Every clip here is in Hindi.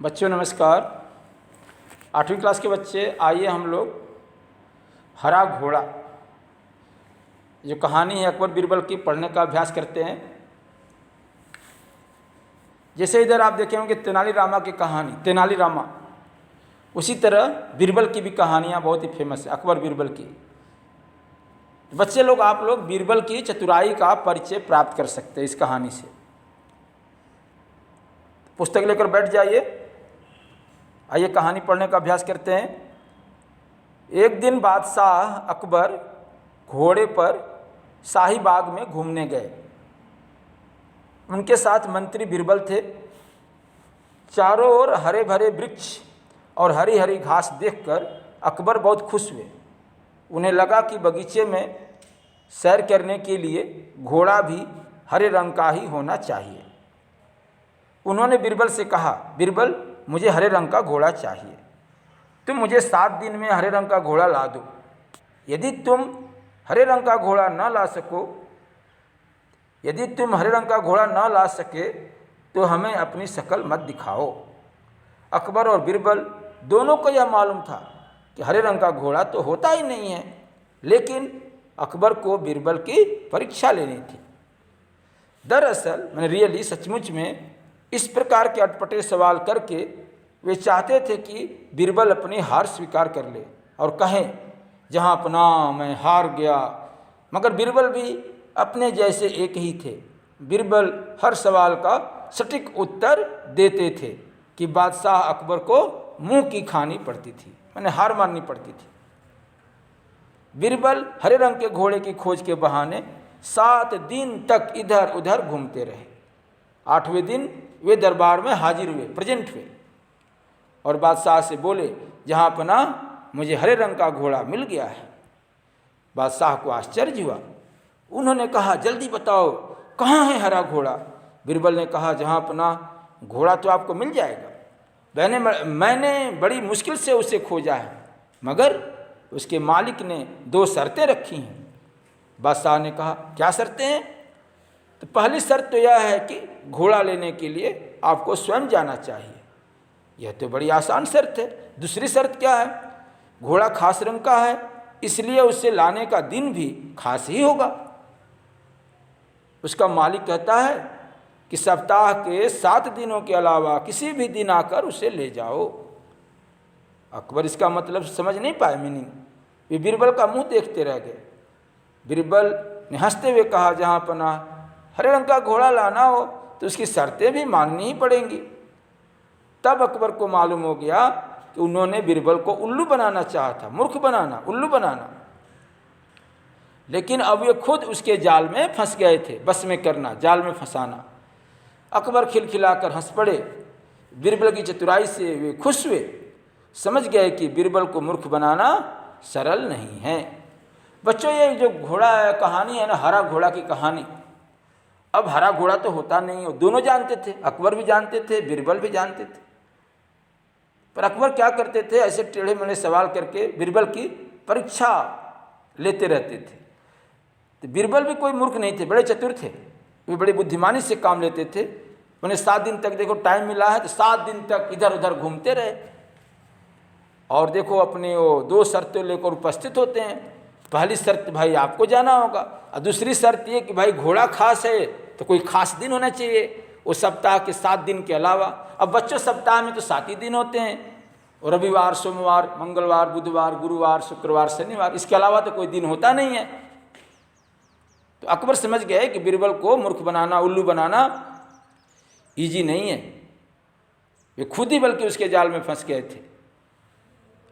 बच्चों नमस्कार। 8वीं क्लास के बच्चे, आइए हम लोग हरा घोड़ा जो कहानी है अकबर बीरबल की पढ़ने का अभ्यास करते हैं। जैसे इधर आप देखे होंगे तेनालीरामा की कहानी, तेनालीरामा, उसी तरह बीरबल की भी कहानियाँ बहुत ही फेमस है, अकबर बीरबल की। बच्चे लोग, आप लोग बीरबल की चतुराई का परिचय प्राप्त कर सकते हैं इस कहानी से। पुस्तक लेकर बैठ जाइए, आइए कहानी पढ़ने का अभ्यास करते हैं। एक दिन बादशाह अकबर घोड़े पर शाही बाग में घूमने गए। उनके साथ मंत्री बीरबल थे। चारों ओर हरे भरे वृक्ष और हरी हरी घास देखकर अकबर बहुत खुश हुए। उन्हें लगा कि बगीचे में सैर करने के लिए घोड़ा भी हरे रंग का ही होना चाहिए। उन्होंने बीरबल से कहा, बीरबल, मुझे हरे रंग का घोड़ा चाहिए। तुम मुझे 7 दिन में हरे रंग का घोड़ा ला दो। यदि तुम हरे रंग का घोड़ा न ला सके तो हमें अपनी शक्ल मत दिखाओ। अकबर और बीरबल दोनों को यह मालूम था कि हरे रंग का घोड़ा तो होता ही नहीं है, लेकिन अकबर को बीरबल की परीक्षा लेनी थी। दरअसल रियली सचमुच में इस प्रकार के अटपटे सवाल करके वे चाहते थे कि बीरबल अपनी हार स्वीकार कर ले और कहें, जहाँ अपना मैं हार गया। मगर बीरबल भी अपने जैसे एक ही थे। बीरबल हर सवाल का सटीक उत्तर देते थे कि बादशाह अकबर को मुंह की खानी पड़ती थी, हार माननी पड़ती थी। बीरबल हरे रंग के घोड़े की खोज के बहाने 7 दिन तक इधर उधर घूमते रहे। 8वें दिन वे दरबार में हाजिर हुए, प्रेजेंट हुए, और बादशाह से बोले, जहाँ अपना मुझे हरे रंग का घोड़ा मिल गया है। बादशाह को आश्चर्य हुआ। उन्होंने कहा, जल्दी बताओ कहाँ है हरा घोड़ा। बीरबल ने कहा, जहाँ अपना घोड़ा तो आपको मिल जाएगा। मैंने बड़ी मुश्किल से उसे खोजा है, मगर उसके मालिक ने 2 शर्तें रखी हैं। बादशाह ने कहा, क्या शर्तें हैं? तो पहली शर्त तो यह है कि घोड़ा लेने के लिए आपको स्वयं जाना चाहिए। यह तो बड़ी आसान शर्त है। दूसरी शर्त क्या है? घोड़ा खास रंग का है, इसलिए उसे लाने का दिन भी खास ही होगा। उसका मालिक कहता है कि सप्ताह के 7 दिनों के अलावा किसी भी दिन आकर उसे ले जाओ। अकबर इसका मतलब समझ नहीं पाए, मीनिंग। वे बीरबल का मुंह देखते रह गए। बीरबल ने हंसते हुए कहा, जहाँ अपना हरे रंग का घोड़ा लाना हो तो उसकी शर्तें भी माननी ही पड़ेंगी। तब अकबर को मालूम हो गया कि उन्होंने बीरबल को उल्लू बनाना चाहा था, मूर्ख बनाना, उल्लू बनाना। लेकिन अब वे खुद उसके जाल में फंस गए थे। बस में करना, जाल में फंसाना। अकबर खिलखिलाकर हंस पड़े। बीरबल की चतुराई से वे खुश हुए। समझ गए कि बीरबल को मूर्ख बनाना सरल नहीं है। बच्चों, ये जो घोड़ा कहानी है ना, हरा घोड़ा की कहानी, अब हरा घोड़ा तो होता नहीं है, दोनों जानते थे। अकबर भी जानते थे, बीरबल भी जानते थे। पर अकबर क्या करते थे, ऐसे टेढ़े मेढ़े सवाल करके बीरबल की परीक्षा लेते रहते थे। तो बीरबल भी कोई मूर्ख नहीं थे, बड़े चतुर थे। वे बड़ी बुद्धिमानी से काम लेते थे। उन्हें 7 दिन तक, देखो टाइम मिला है तो 7 दिन तक इधर उधर घूमते रहे। और देखो अपने वो 2 शर्तें लेकर उपस्थित होते हैं। पहली शर्त, भाई आपको जाना होगा, और दूसरी शर्त ये कि भाई घोड़ा खास है तो कोई खास दिन होना चाहिए, वो सप्ताह के 7 दिन के अलावा। अब बच्चों, सप्ताह में तो 7 ही दिन होते हैं, और रविवार, सोमवार, मंगलवार, बुधवार, गुरुवार, शुक्रवार, शनिवार, इसके अलावा तो कोई दिन होता नहीं है। तो अकबर समझ गए कि बीरबल को मूर्ख बनाना, उल्लू बनाना ईजी नहीं है। वे खुद ही बल्कि उसके जाल में फंस गए थे,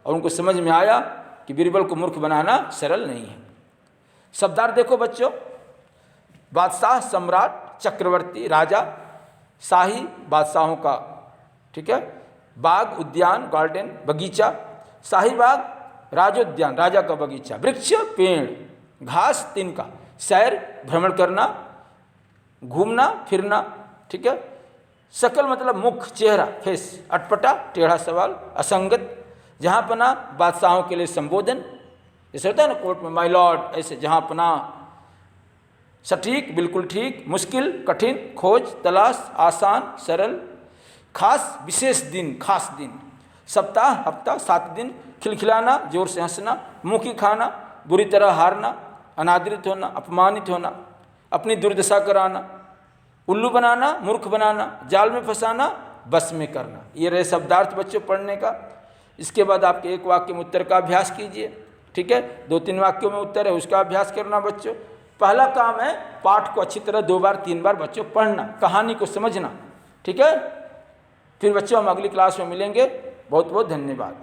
और उनको समझ में आया कि बीरबल को मूर्ख बनाना सरल नहीं है। शब्दार्थ देखो बच्चों, बादशाह, सम्राट, चक्रवर्ती, राजा, शाही, बादशाहों का, ठीक है, बाग, उद्यान, गार्डन, बगीचा, शाही बाग, राजोद्यान, राजा का बगीचा, वृक्ष, पेड़, घास, तिनका, सैर, भ्रमण करना, घूमना फिरना, ठीक है, शकल मतलब मुख, चेहरा, फेस, अटपटा, टेढ़ा सवाल, असंगत, जहाँ पना, बादशाहों के लिए संबोधन, जैसे होता है ना कोर्ट में, माय लॉर्ड, ऐसे जहाँ पना, सटीक, बिल्कुल ठीक, मुश्किल, कठिन, खोज, तलाश, आसान, सरल, खास विशेष दिन, खास दिन, सप्ताह, हफ्ता, 7 दिन, खिलखिलाना, जोर से हंसना, मुँह की खाना, बुरी तरह हारना, अनादरित होना, अपमानित होना, अपनी दुर्दशा कराना, उल्लू बनाना, मूर्ख बनाना, जाल में फंसाना, बस में करना। ये रहे शब्दार्थ बच्चों पढ़ने का। इसके बाद आपके एक वाक्य में उत्तर का अभ्यास कीजिए, ठीक है। 2-3 वाक्यों में उत्तर है, उसका अभ्यास करना बच्चों। पहला काम है पाठ को अच्छी तरह 2 बार 3 बार बच्चों पढ़ना, कहानी को समझना, ठीक है। फिर बच्चों हम अगली क्लास में मिलेंगे। बहुत बहुत धन्यवाद।